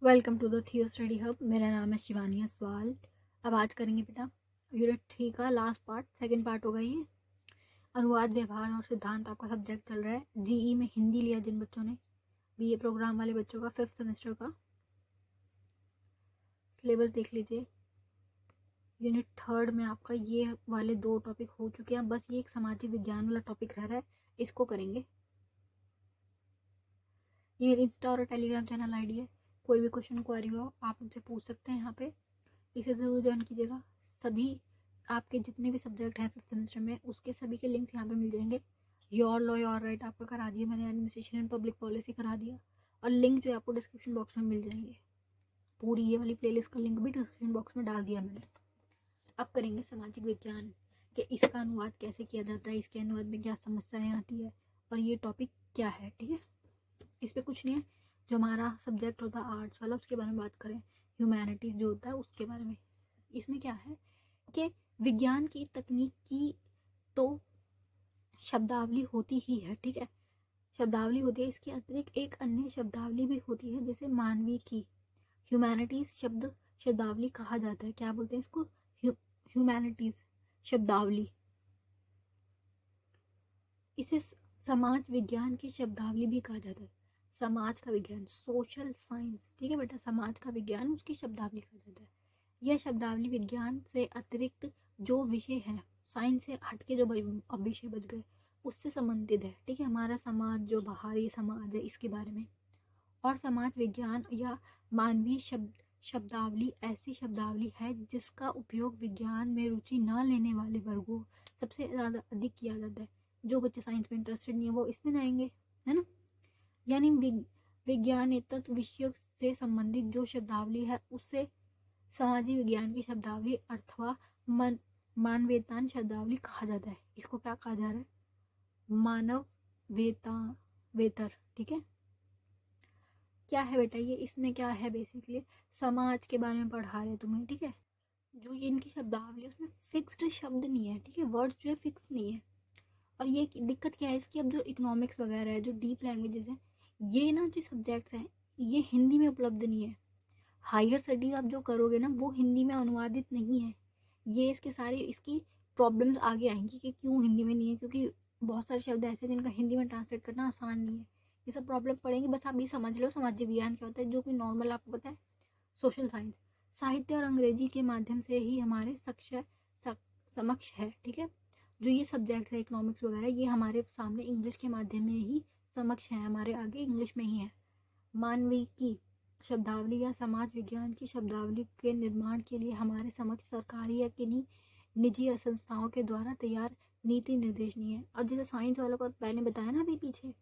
Welcome to the थियो study hub. मेरा नाम है शिवानी असवाल। अब आज करेंगे बेटा यूनिट 3 का लास्ट पार्ट, सेकंड पार्ट होगा ये। अनुवाद, व्यवहार और सिद्धांत आपका सब्जेक्ट चल रहा है। जीई में हिंदी लिया जिन बच्चों ने, बीए प्रोग्राम वाले बच्चों का 5th सेमेस्टर का सिलेबस देख लीजिए। यूनिट 3 में आपका ये वाले 2 टॉपिक हो चुके हैं, बस ये एक सामाजिक विज्ञान वाला टॉपिक रह रहा है, इसको करेंगे। ये मेरी इंस्टा और टेलीग्राम चैनल आईडी है। कोई भी क्वेश्चन क्वेरी हो आप मुझसे पूछ सकते हैं यहाँ पे, इसे ज़रूर ज्वाइन कीजिएगा। सभी आपके जितने भी सब्जेक्ट हैं 5th सेमेस्टर में, उसके सभी के लिंक्स यहाँ पे मिल जाएंगे। योर लॉ योर राइट आपका करा दिया मैंने, एडमिनिस्ट्रेशन एंड पब्लिक पॉलिसी करा दिया, और लिंक जो है आपको डिस्क्रिप्शन बॉक्स में मिल जाएंगे। पूरी ये वाली प्लेलिस्ट का लिंक भी डिस्क्रिप्शन बॉक्स में डाल दिया मैंने। अब करेंगे सामाजिक विज्ञान कि इसका अनुवाद कैसे किया जाता है, इसके अनुवाद में क्या समस्याएं आती है, और ये टॉपिक क्या है। ठीक है, इस पर कुछ नहीं है। जो हमारा सब्जेक्ट होता है आर्ट्स वाला, उसके बारे में बात करें। ह्यूमैनिटीज़ जो होता है उसके बारे में। इसमें क्या है कि विज्ञान की तकनीक की तो शब्दावली होती ही है, ठीक है, शब्दावली होती है। इसके अतिरिक्त एक अन्य शब्दावली भी होती है जिसे मानवीय की ह्यूमैनिटीज शब्दावली कहा जाता है। क्या बोलते हैं इसको? ह्यूमैनिटीज शब्दावली। इसे समाज विज्ञान की शब्दावली भी कहा जाता है। समाज का विज्ञान, सोशल साइंस, ठीक है बेटा, समाज का विज्ञान उसकी शब्दावली कहा जाता है। यह शब्दावली विज्ञान से अतिरिक्त जो विषय है, साइंस से हटके जो अब विषय बच गए, उससे संबंधित है। ठीक है, हमारा समाज जो बाहरी समाज है इसके बारे में। और समाज विज्ञान या मानवीय शब्दावली ऐसी शब्दावली है जिसका उपयोग विज्ञान में रुचि न लेने वाले वर्गों सबसे ज़्यादा अधिक किया जाता है। जो बच्चे साइंस में इंटरेस्टेड नहीं है वो इसमें जाएंगे, है ना। यानी विज्ञानेतर विषयों से संबंधित जो शब्दावली है उससे सामाजिक विज्ञान की शब्दावली अथवा मानवेतान शब्दावली कहा जाता है। इसको क्या कहा जा रहा है? मानव वेतर। ठीक है, क्या है बेटा ये? इसमें क्या है? बेसिकली समाज के बारे में पढ़ा रहे तुम्हें, ठीक है। जो ये इनकी शब्दावली है उसमें फिक्स्ड शब्द नहीं है, ठीक है, वर्ड्स जो है फिक्स नहीं है। और ये दिक्कत क्या है इसकी? अब जो इकोनॉमिक्स वगैरह है, जो डीप लैंग्वेजेस हैं, ये ना जो सब्जेक्ट्स हैं ये हिंदी में उपलब्ध नहीं है। हायर स्टडीज आप जो करोगे ना वो हिंदी में अनुवादित नहीं है। ये इसके सारे इसकी प्रॉब्लम्स आगे आएंगी कि क्यों हिंदी में नहीं है, क्योंकि बहुत सारे शब्द ऐसे हैं जिनका हिंदी में ट्रांसलेट करना आसान नहीं है। ये सब प्रॉब्लम पड़ेंगी। बस आप ये समझ लो सामाजिक विज्ञान क्या होता है, जो कि नॉर्मल आपको पता है। सोशल साइंस साहित्य और अंग्रेजी के माध्यम से ही हमारे समक्ष है, ठीक है। जो ये सब्जेक्ट है इकोनॉमिक्स वगैरह, ये हमारे सामने इंग्लिश के माध्यम में ही समक्ष है, हमारे आगे इंग्लिश में ही है। मानवीय की शब्दावली या समाज विज्ञान की शब्दावली के निर्माण के लिए हमारे समक्ष सरकारी या किन्हीं निजी संस्थाओं के द्वारा तैयार नीति निर्देश नहीं है। और जैसे साइंस वालों को मैंने बताया ना अभी पीछे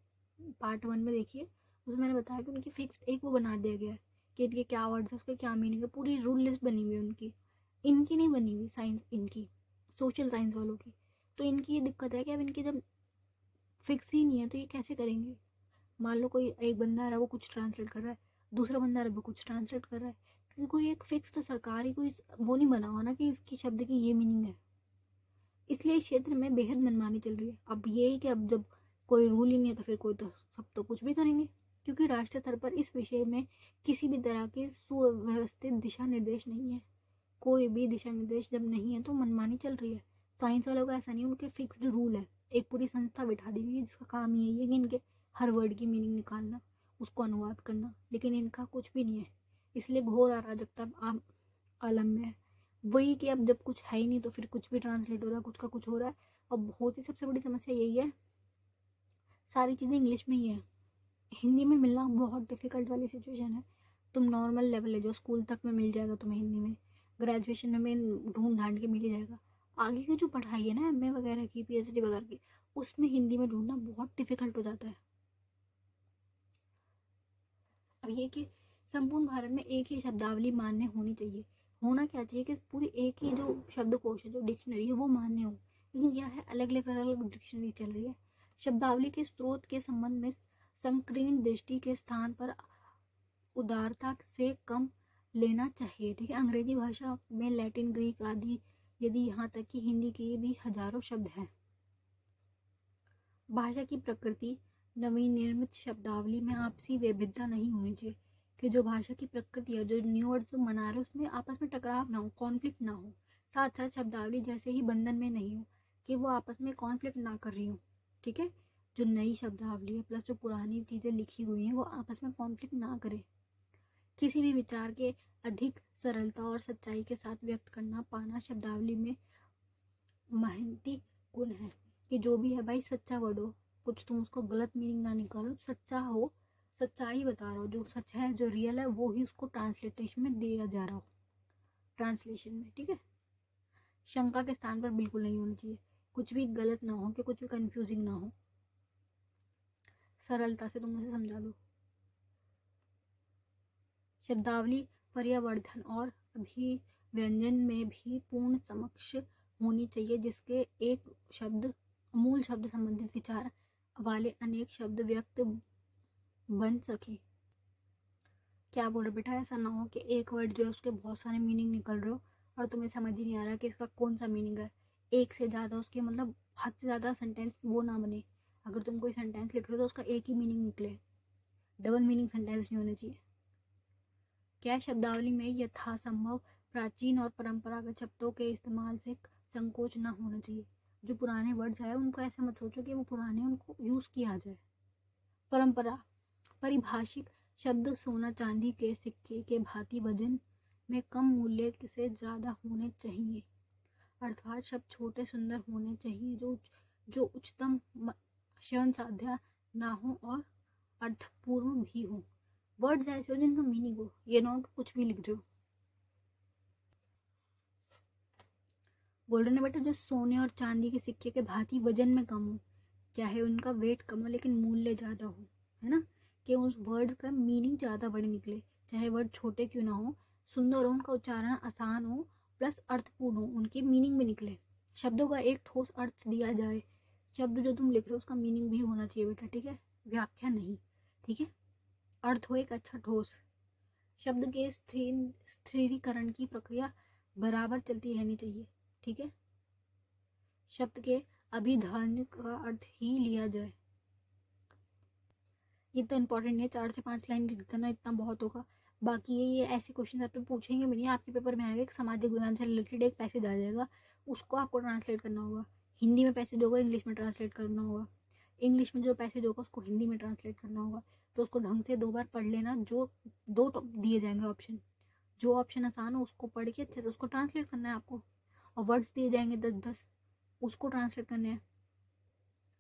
पार्ट 1 में, देखिए उसमें मैंने बताया कि उनकी फिक्स्ड एक वो बना दिया गया है कि इनके क्या वर्ड्स है, उसका क्या मीनिंग है, पूरी रूल लिस्ट बनी हुई है उनकी। इनकी नहीं बनी हुई, साइंस इनकी, सोशल साइंस वालों की। तो इनकी ये दिक्कत है कि अब इनकी जब फिक्स ही नहीं है तो ये कैसे करेंगे। मान लो कोई एक बंदा आ रहा है वो कुछ ट्रांसलेट कर रहा है, दूसरा बंदा आ रहा है वो कुछ ट्रांसलेट कर रहा है, क्योंकि कोई एक फिक्स्ड सरकारी कोई वो नहीं बना हुआ ना कि इसकी शब्द की ये मीनिंग है। इसलिए इस क्षेत्र में बेहद मनमानी चल रही है। अब ये है कि अब जब कोई रूल ही नहीं है तो फिर कोई तो सब तो कुछ भी करेंगे, क्योंकि राष्ट्रीय स्तर पर इस विषय में किसी भी तरह के सुव्यवस्थित दिशा निर्देश नहीं है। कोई भी दिशा निर्देश जब नहीं है तो मनमानी चल रही है। साइंस वालों का ऐसा नहीं, उनके फिक्स्ड रूल है। एक पूरी संस्था बिठा दी गई है जिसका काम यही है कि इनके हर वर्ड की मीनिंग निकालना, उसको अनुवाद करना, लेकिन इनका कुछ भी नहीं है। इसलिए घोर अराजकता आलम में है। वही कि अब जब कुछ है ही नहीं तो फिर कुछ भी ट्रांसलेट हो रहा है, कुछ का कुछ हो रहा है। और बहुत ही सबसे बड़ी समस्या यही है, सारी चीज़ें इंग्लिश में ही है, हिंदी में मिलना बहुत डिफिकल्ट वाली सिचुएशन है। तुम नॉर्मल लेवल है जो स्कूल तक में मिल जाएगा तुम्हें हिंदी में, ग्रेजुएशन में ढूंढ ढांड के मिल ही जाएगा। आगे की जो पढ़ाई है ना एमए वगैरह की, पीएचडी वगैरह की, उसमें हिंदी में ढूंढना बहुत डिफिकल्ट हो जाता है। अब ये कि संपूर्ण भारत में एक ही शब्दावली मान्य होनी चाहिए। होना क्या चाहिए कि पूरी एक ही जो शब्दकोश है, जो डिक्शनरी है वो मान्य हो। लेकिन क्या है, अलग अलग डिक्शनरी चल रही है। शब्दावली के स्रोत के संबंध में संकीर्ण दृष्टि के स्थान पर उदारता से कम लेना चाहिए, ठीक है। अंग्रेजी भाषा में लैटिन, ग्रीक आदि, यदि यहाँ तक कि हिंदी के भी हजारों शब्द हैं। भाषा की प्रकृति नवीन निर्मित शब्दावली में आपसी विविधता नहीं होनी चाहिए। कि जो भाषा की प्रकृति है, जो न्यू वर्ड जो बना रहे हो उसमें आपस में टकराव ना हो, कॉन्फ्लिक्ट ना हो, साथ साथ शब्दावली जैसे ही बंधन में नहीं हो कि वो आपस में कॉन्फ्लिक्ट ना कर रही हो। ठीक है, जो नई शब्दावली है प्लस जो पुरानी चीज़ें लिखी हुई हैं वो आपस में कॉन्फ्लिक्ट ना करे। किसी भी विचार के अधिक सरलता और सच्चाई के साथ व्यक्त करना पाना शब्दावली में महंती गुण है। कि जो भी है भाई सच्चा वर्ड हो, कुछ तुम उसको गलत मीनिंग ना निकालो, सच्चा हो, सच्चाई बता रहा हो, जो सच है जो रियल है वो ही उसको ट्रांसलेशन में दिया जा रहा हो, ट्रांसलेशन में। ठीक है, शंका के स्थान पर बिल्कुल नहीं होनी चाहिए, कुछ भी गलत ना हो कि कुछ भी कंफ्यूजिंग ना हो, सरलता से तुम उसे समझा दो। शब्दावली पर्यावर्धन और अभिव्यंजन में भी पूर्ण समक्ष होनी चाहिए, जिसके एक शब्द मूल शब्द संबंधित विचार वाले अनेक शब्द व्यक्त बन सके। क्या बोल रहे बेटा, ऐसा ना हो कि एक वर्ड जो है उसके बहुत सारे मीनिंग निकल रहे हो और तुम्हें समझ ही नहीं आ रहा कि इसका कौन सा मीनिंग है। एक से ज़्यादा उसके मतलब हद से ज़्यादा सेंटेंस वो ना बने। अगर तुम कोई सेंटेंस लिख रहे हो तो उसका एक ही मीनिंग निकले, डबल मीनिंग सेंटेंस नहीं होने चाहिए। क्या शब्दावली में यथासंभव प्राचीन और परंपरागत शब्दों के इस्तेमाल से संकोच ना होना चाहिए। जो पुराने वर्ड्स है उनको ऐसा मत सोचो कि वो पुराने, उनको यूज़ किया जाए। परंपरा परिभाषिक शब्द सोना चांदी के सिक्के के भांति वजन में कम मूल्य से ज़्यादा होने चाहिए, अर्थात शब्द छोटे सुंदर होने चाहिए जो उच्चतम श्रवण साध्य ना हो और अर्थपूर्ण भी हो। वर्ड्स ऐसे हो जिनका मीनिंग हो, ये ना हो कि कुछ भी लिख रहे हो। बोल रहे ना बेटा, जो सोने और चांदी के सिक्के के भांति वजन में कम हो, चाहे उनका वेट कम हो लेकिन मूल्य ज़्यादा हो, है ना, कि उस वर्ड का मीनिंग ज़्यादा बड़े निकले, चाहे वर्ड छोटे क्यों ना हो, सुंदर हो, उनका उच्चारण आसान हो, प्लस अर्थपूर्ण हो, उनके मीनिंग भी निकले, शब्दों का एक ठोस अर्थ दिया जाए। शब्द जो तुम लिख रहे हो उसका मीनिंग भी होना चाहिए बेटा, ठीक है, व्याख्या नहीं। ठीक है, अर्थ हो एक अच्छा ठोस। शब्द के स्थिरीकरण की प्रक्रिया बराबर चलती रहनी चाहिए। ठीक है, शब्द के अभिधान का अर्थ ही लिया जाए। इतना इंपॉर्टेंट है, 4 से 5 लाइन लिख देना, इतना बहुत होगा। बाकी ये ऐसे क्वेश्चन आपसे पूछेंगे भी नहीं, आपके पेपर में आएगा एक सामाजिक विज्ञान से रिलेटेड एक पैसेज आ जाएगा, उसको आपको ट्रांसलेट करना होगा। हिंदी में पैसेज होगा, इंग्लिश में ट्रांसलेट करना होगा, इंग्लिश में जो पैसेज होगा उसको हिंदी में ट्रांसलेट करना होगा। तो उसको ढंग से 2 बार पढ़ लेना, जो 2 दिए जाएंगे ऑप्शन, जो ऑप्शन आसान हो उसको पढ़ के अच्छे से उसको ट्रांसलेट करना है आपको, और वर्ड्स दिए जाएंगे 10-10, उसको ट्रांसलेट करने हैं।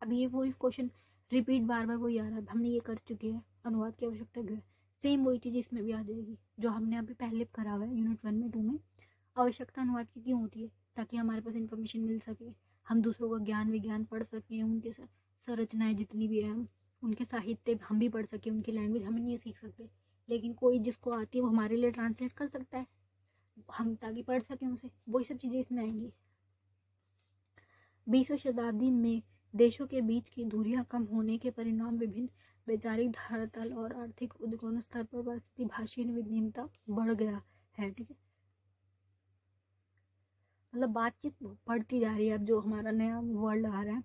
अब ये वही क्वेश्चन रिपीट बार बार वही आ रहा है, हमने ये कर चुके हैं, अनुवाद की आवश्यकता क्यों है। सेम वही चीज़ इसमें भी आ जाएगी जो हमने अभी पहले करा हुआ है यूनिट 1 में 2 में। आवश्यकता अनुवाद की क्यों होती है, ताकि हमारे पास इन्फॉर्मेशन मिल सके, हम दूसरों का ज्ञान विज्ञान पढ़ सकें, उनके संरचनाएँ जितनी भी हैं उनके साहित्य हम भी पढ़ सकें, उनकी लैंग्वेज हम नहीं सीख सकते, लेकिन कोई जिसको आती है वो हमारे लिए ट्रांसलेट कर सकता है, हम ताकि पढ़ सकें उसे, वही सब चीज़ें इसमें आएंगी। 20वीं शताब्दी में देशों के बीच की दूरियां कम होने के परिणाम विभिन्न वैचारिक धरातल और आर्थिक उद्गम स्तर पर परिस्थिति भाषीय विभिन्नता बढ़ गया है। ठीक है, मतलब बातचीत बढ़ती जा रही है। अब जो हमारा नया वर्ल्ड आ रहा है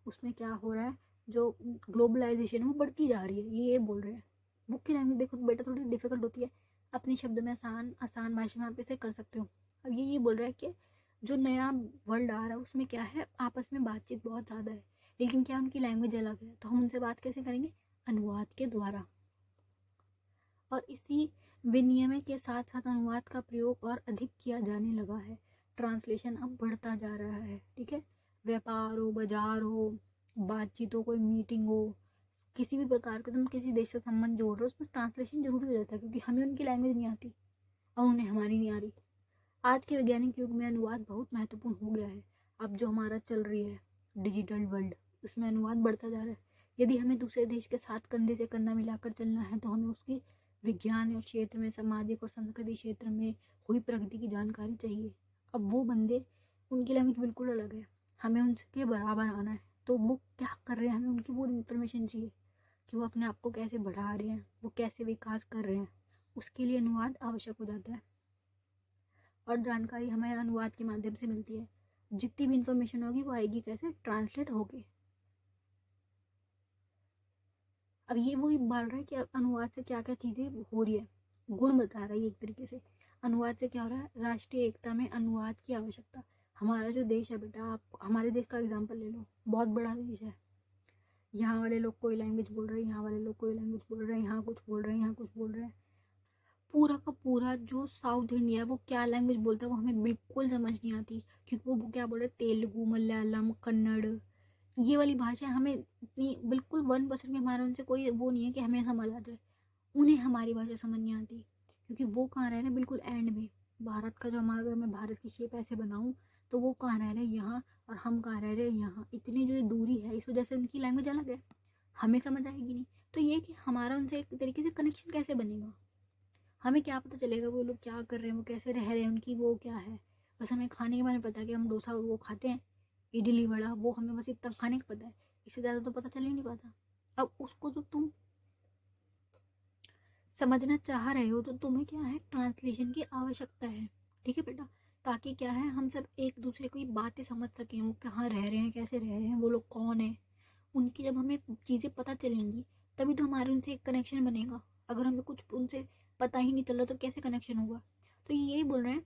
उसमें क्या हो रहा है, जो ग्लोबलाइजेशन है वो बढ़ती जा रही है, ये बोल रहे हैं। बुक की लैंग्वेज देखो बेटा थोड़ी डिफिकल्ट होती है, अपने शब्दों में आसान आसान भाषा में आप इसे कर सकते हो। अब ये बोल रहा है कि जो नया वर्ल्ड आ रहा है उसमें क्या है, आपस में बातचीत बहुत ज़्यादा है, लेकिन क्या उनकी लैंग्वेज अलग है, तो हम उनसे बात कैसे करेंगे, अनुवाद के द्वारा। और इसी विनिमय के साथ साथ अनुवाद का प्रयोग और अधिक किया जाने लगा है, ट्रांसलेशन अब बढ़ता जा रहा है। ठीक है, व्यापार हो, बाजार हो, बातचीत हो, कोई मीटिंग हो, किसी भी प्रकार के तुम किसी देश से संबंध जोड़ रहे हो उसमें ट्रांसलेशन जरूरी हो जाता है, क्योंकि हमें उनकी लैंग्वेज नहीं आती और उन्हें हमारी नहीं आ रही। आज के वैज्ञानिक युग में अनुवाद बहुत महत्वपूर्ण हो गया है। अब जो हमारा चल रही है डिजिटल वर्ल्ड, उसमें अनुवाद बढ़ता जा रहा है। यदि हमें दूसरे देश के साथ कंधे से कंधा मिलाकर चलना है तो हमें उसकी विज्ञान और क्षेत्र में, सामाजिक और सांस्कृतिक क्षेत्र में हुई प्रगति की जानकारी चाहिए। अब वो बंदे, उनकी लैंग्वेज बिल्कुल अलग है, हमें उनके बराबर आना है, तो वो क्या कर रहे हैं हमें उनकी पूरी इन्फॉर्मेशन चाहिए, कि वो अपने आप को कैसे बढ़ा रहे हैं, वो कैसे विकास कर रहे हैं, उसके लिए अनुवाद आवश्यक हो जाता है। और जानकारी हमें अनुवाद के माध्यम से मिलती है। जितनी भी इंफॉर्मेशन होगी वो आएगी कैसे, ट्रांसलेट होके। अब ये वही बोल रहा है कि अनुवाद से क्या क्या चीज़ें हो रही है। गुण बता रहा है एक तरीके से। अनुवाद से क्या हो रहा है, राष्ट्रीय एकता में अनुवाद की आवश्यकता। हमारा जो देश है बेटा, आप हमारे देश का एग्जाम्पल ले लो, बहुत बड़ा देश है। यहाँ वाले लोग कोई लैंग्वेज बोल रहे हैं, यहाँ वाले लोग कोई लैंग्वेज बोल रहे हैं, यहाँ कुछ बोल रहे हैं, यहाँ कुछ बोल रहे हैं। पूरा का पूरा जो साउथ इंडिया है वो क्या लैंग्वेज बोलता है वो हमें बिल्कुल समझ नहीं आती, क्योंकि वो क्या बोल रहे हैं, तेलुगु, मलयालम, कन्नड़, ये वाली भाषा हमें इतनी बिल्कुल 1% भी हमारा उनसे कोई वो नहीं है कि हमें समझ आ जाए। उन्हें हमारी भाषा समझ नहीं आती, क्योंकि वो कहाँ रह रहे हैं, बिल्कुल एंड में। भारत का जो हमारा, अगर मैं भारत की शेप ऐसे बनाऊँ तो वो कहाँ रह रहे हैं, यहाँ, और हम कहाँ रह रहे हैं, यहाँ। इतनी जो ये दूरी है, इस वजह से उनकी लैंग्वेज अलग है, हमें समझ आएगी नहीं। तो ये कि हमारा उनसे एक तरीके से कनेक्शन कैसे बनेगा, हमें क्या पता चलेगा वो लोग क्या कर रहे हैं, वो कैसे रह रहे हैं, उनकी वो क्या है। बस हमें खाने के बारे में पता है कि हम डोसा वो खाते हैं, इडली वड़ा, वो हमें बस इतना खाने का पता है, इससे ज़्यादा तो पता चल ही नहीं पाता। अब उसको जो तुम समझना चाह रहे हो तो तुम्हें क्या है, ट्रांसलेशन की आवश्यकता है, ठीक है बेटा। ताकि क्या है, हम सब एक दूसरे की बातें समझ सकें, वो कहाँ रह रहे हैं, कैसे रह रहे हैं, वो लोग कौन है। उनकी जब हमें चीज़ें पता चलेंगी तभी तो हमारे उनसे एक कनेक्शन बनेगा। अगर हमें कुछ उनसे पता ही नहीं चल रहा तो कैसे कनेक्शन होगा। तो ये बोल रहे हैं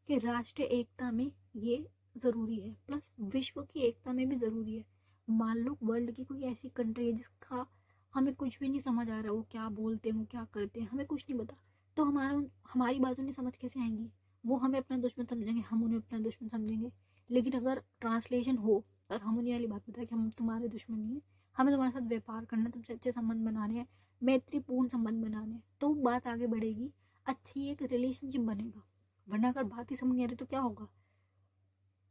कि राष्ट्रीय एकता में ये ज़रूरी है, प्लस विश्व की एकता में भी ज़रूरी है। मान लो वर्ल्ड की कोई ऐसी कंट्री है जिसका हमें कुछ भी नहीं समझ आ रहा, वो क्या बोलते हैं, वो क्या करते हैं, हमें कुछ नहीं पता, तो हमारी बात उन्हें समझ कैसे आएंगी। वो हमें अपना दुश्मन समझेंगे, हम उन्हें अपना दुश्मन समझेंगे। लेकिन अगर ट्रांसलेशन हो और हम उन्हें वाली बात बताएं कि हम तुम्हारे दुश्मन नहीं है, हमें तुम्हारे साथ व्यापार करना है, तुमसे अच्छे संबंध बनाने हैं, मैत्रीपूर्ण संबंध बनाने हैं, तो बात आगे बढ़ेगी, अच्छी एक रिलेशनशिप बनेगा। वरना अगर बात ही समझ नहीं आ रही तो क्या होगा।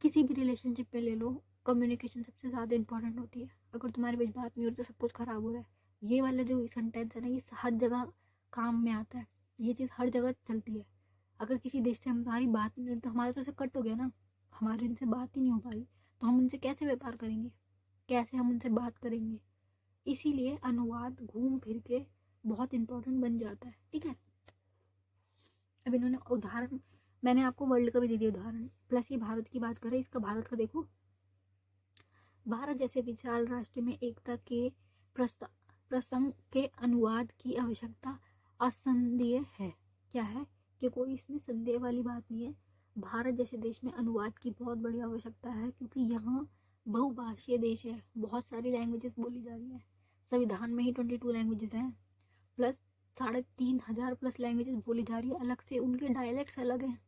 किसी भी रिलेशनशिप पे ले लो, कम्युनिकेशन सबसे ज़्यादा इंपॉर्टेंट होती है। अगर तुम्हारे बीच बात नहीं हो रही तो सब कुछ खराब हो रहा है। ये वाला जो सेंटेंस है ना, ये हर जगह काम में आता है, ये चीज़ हर जगह चलती है। अगर किसी देश से हमारी बात नहीं हो रही तो हमारा तो उसे कट हो गया ना, हमारी उनसे बात ही नहीं हो पा रही, तो हम उनसे कैसे व्यापार करेंगे, कैसे हम उनसे बात करेंगे। इसीलिए अनुवाद घूम फिर के बहुत इंपॉर्टेंट बन जाता है, ठीक है। अब इन्होंने उदाहरण, मैंने आपको वर्ल्ड का भी दे दिया उदाहरण, प्लस ये भारत की बात करें, इसका भारत का देखो। भारत जैसे विशाल राष्ट्र में एकता के प्रसंग के अनुवाद की आवश्यकता असंदेह है। क्या है कि कोई इसमें संदेह वाली बात नहीं है। भारत जैसे देश में अनुवाद की बहुत बड़ी आवश्यकता है, क्योंकि यहाँ बहुभाषीय देश है, बहुत सारी लैंग्वेजेस बोली जा रही हैं। संविधान में ही 22 लैंग्वेजेस हैं, प्लस 3,500 प्लस लैंग्वेजेस बोली जा रही है, अलग से उनके डायलेक्ट्स अलग हैं।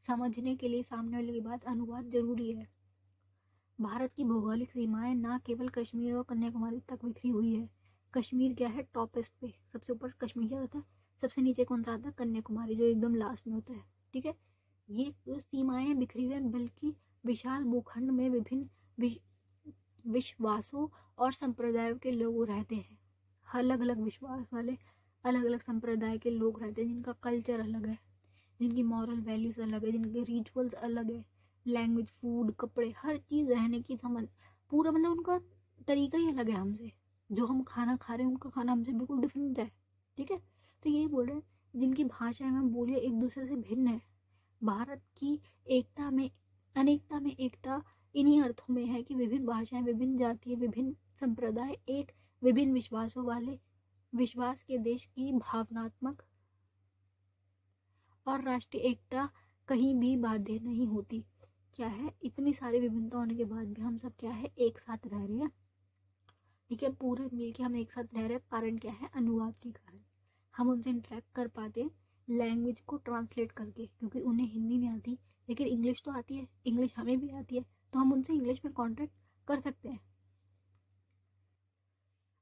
समझने के लिए सामने वाले की बात अनुवाद जरूरी है। भारत की भौगोलिक सीमाएं ना केवल कश्मीर और कन्याकुमारी तक बिखरी हुई है। कश्मीर क्या है, टॉपेस्ट पे, सबसे ऊपर कश्मीर क्या होता है, सबसे नीचे कौन सा आता है, कन्याकुमारी, जो एकदम लास्ट में होता है, ठीक है। ये सीमाएं बिखरी हुई हैं, बल्कि विशाल भूखंड में विभिन्न विश्वासों और संप्रदायों के लोग रहते हैं। अलग अलग विश्वास वाले, अलग अलग संप्रदाय के लोग रहते हैं, जिनका कल्चर अलग है, जिनकी मॉरल वैल्यूज अलग है, जिनके रिचुअल्स अलग है, लैंग्वेज, फूड, कपड़े, हर चीज़, रहने की समझ, पूरा मतलब उनका तरीका ही अलग है हमसे। जो हम खाना खा रहे हैं उनका खाना हमसे बिल्कुल डिफरेंट है, ठीक है। तो यही बोल रहे हैं, जिनकी भाषा एवं बोलियां एक दूसरे से भिन्न है। भारत की एकता में अनेकता में एकता इन्हीं अर्थों में है कि विभिन्न भाषाएं, विभिन्न जातियां, विभिन्न संप्रदाय एक विभिन्न विश्वासों वाले विश्वास के देश की भावनात्मक और राष्ट्रीय एकता कहीं भी बाध्य नहीं होती। क्या है, इतनी सारी विभिन्नता होने के बाद भी हम सब क्या है, एक साथ रह रहे हैं, ठीक है। पूरे मिलके हम एक साथ रह रहे हैं, कारण क्या है, अनुवाद के कारण हम उनसे इंटरेक्ट कर पाते हैं, लैंग्वेज को ट्रांसलेट करके, क्योंकि उन्हें हिंदी नहीं आती लेकिन इंग्लिश तो आती है, इंग्लिश हमें भी आती है, तो हम उनसे इंग्लिश में कॉन्टेक्ट कर सकते हैं।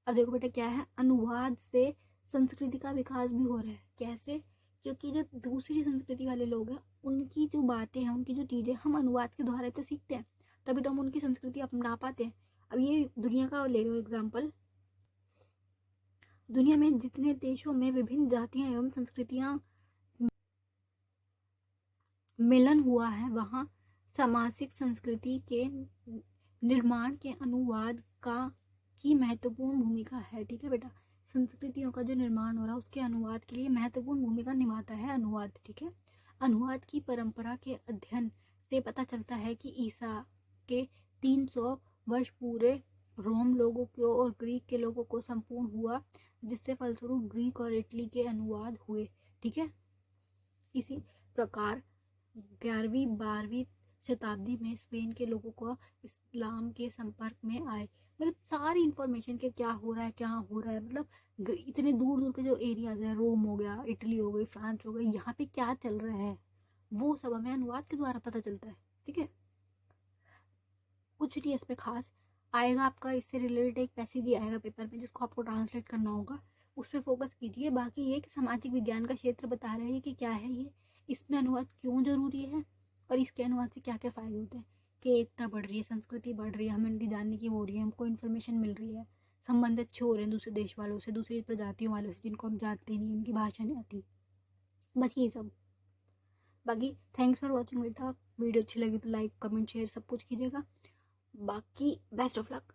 अब देखो बेटा, क्या है, अनुवाद से संस्कृति का विकास भी हो रहा है। कैसे, क्योंकि जो दूसरी संस्कृति वाले लोग हैं, उनकी जो बातें हैं, उनकी जो चीज़ें हम अनुवाद के द्वारा तो सीखते हैं, तभी तो हम उनकी संस्कृति अपना पाते हैं। अब ये दुनिया का ले लो एग्जाम्पल, दुनिया में जितने देशों में विभिन्न जातियां एवं संस्कृतियां मिलन हुआ है, वहाँ सामाजिक संस्कृति के निर्माण के अनुवाद का की महत्वपूर्ण भूमिका है, ठीक है बेटा। संस्कृतियों का जो निर्माण हो रहा है उसके अनुवाद के लिए महत्वपूर्ण भूमिका निभाता है अनुवाद, ठीक है। अनुवाद की परंपरा के अध्ययन से पता चलता है कि ईसा के 300 वर्ष पूरे रोम लोगों को और ग्रीक के लोगों को संपूर्ण हुआ, जिससे फलस्वरूप ग्रीक और इटली के अनुवाद हुए। ठीक है। इसी प्रकार 11वीं-12वीं शताब्दी में स्पेन के लोगों को इस्लाम के संपर्क में आए, मतलब सारी इंफॉर्मेशन के क्या हो रहा है, क्या हो रहा है, मतलब इतने दूर दूर के जो एरियाज है, रोम हो गया, इटली हो गई, फ्रांस हो गई, यहाँ पे क्या चल रहा है वो सब हमें अनुवाद के द्वारा पता चलता है। ठीक है, कुछ नहीं इसमें खास। आएगा आपका इससे रिलेटेड एक पैसेज आएगा पेपर में जिसको आपको ट्रांसलेट करना होगा, उस पर फोकस कीजिए। बाकी ये कि सामाजिक विज्ञान का क्षेत्र बता रहे हैं कि क्या है ये, इसमें अनुवाद क्यों जरूरी है और इसके अनुवाद से क्या क्या फायदे होते हैं, कि एकता बढ़ रही है, संस्कृति बढ़ रही है, हमें उनकी जानने की वो हो रही है, हमको इन्फॉर्मेशन मिल रही है, संबंध अच्छे हो रहे हैं दूसरे देश वालों से, दूसरी प्रजातियों वालों से जिनको हम जानते नहीं, उनकी भाषा नहीं आती, बस ये सब। बाकी थैंक्स फॉर वॉचिंग बेटा, वीडियो अच्छी लगी तो लाइक कमेंट शेयर सब कुछ कीजिएगा। बाकी बेस्ट ऑफ लक।